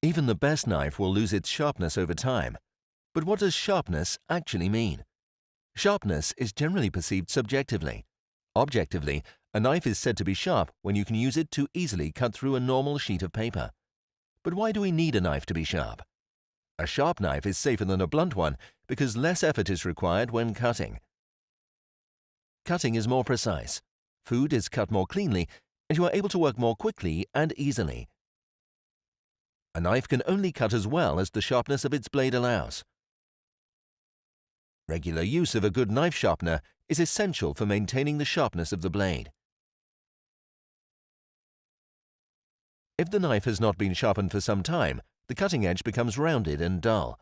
Even the best knife will lose its sharpness over time. But what does sharpness actually mean? Sharpness is generally perceived subjectively. Objectively, a knife is said to be sharp when you can use it to easily cut through a normal sheet of paper. But why do we need a knife to be sharp? A sharp knife is safer than a blunt one because less effort is required when cutting. Cutting is more precise. Food is cut more cleanly, and you are able to work more quickly and easily. A knife can only cut as well as the sharpness of its blade allows. Regular use of a good knife sharpener is essential for maintaining the sharpness of the blade. If the knife has not been sharpened for some time, the cutting edge becomes rounded and dull.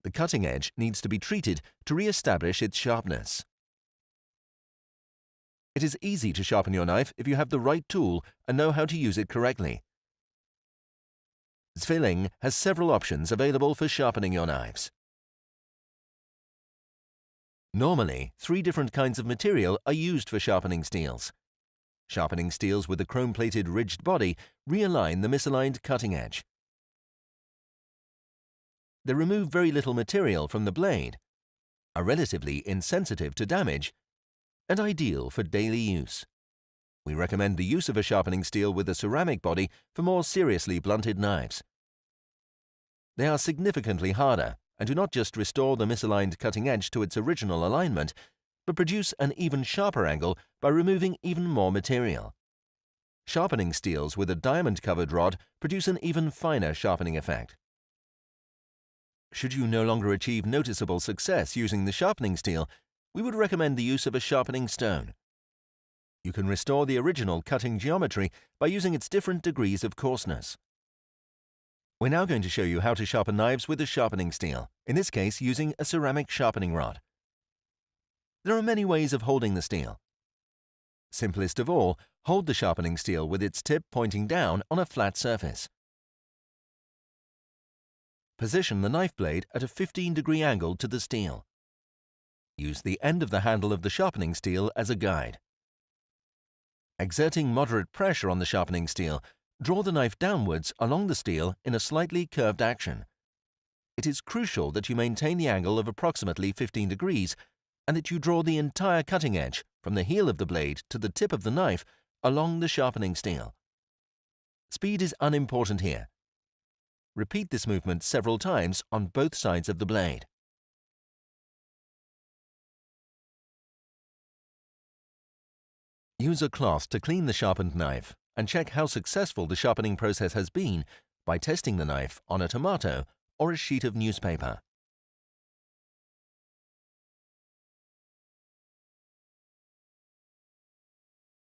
The cutting edge needs to be treated to re-establish its sharpness. It is easy to sharpen your knife if you have the right tool and know how to use it correctly. ZWILLING has several options available for sharpening your knives. Normally, 3 different kinds of material are used for sharpening steels. Sharpening steels with a chrome-plated ridged body realign the misaligned cutting edge. They remove very little material from the blade, are relatively insensitive to damage, and ideal for daily use. We recommend the use of a sharpening steel with a ceramic body for more seriously blunted knives. They are significantly harder and do not just restore the misaligned cutting edge to its original alignment, but produce an even sharper angle by removing even more material. Sharpening steels with a diamond-covered rod produce an even finer sharpening effect. Should you no longer achieve noticeable success using the sharpening steel, we would recommend the use of a sharpening stone. You can restore the original cutting geometry by using its different degrees of coarseness. We're now going to show you how to sharpen knives with a sharpening steel, in this case using a ceramic sharpening rod. There are many ways of holding the steel. Simplest of all, hold the sharpening steel with its tip pointing down on a flat surface. Position the knife blade at a 15-degree angle to the steel. Use the end of the handle of the sharpening steel as a guide. Exerting moderate pressure on the sharpening steel, draw the knife downwards along the steel in a slightly curved action. It is crucial that you maintain the angle of approximately 15 degrees and that you draw the entire cutting edge from the heel of the blade to the tip of the knife along the sharpening steel. Speed is unimportant here. Repeat this movement several times on both sides of the blade. Use a cloth to clean the sharpened knife and check how successful the sharpening process has been by testing the knife on a tomato or a sheet of newspaper.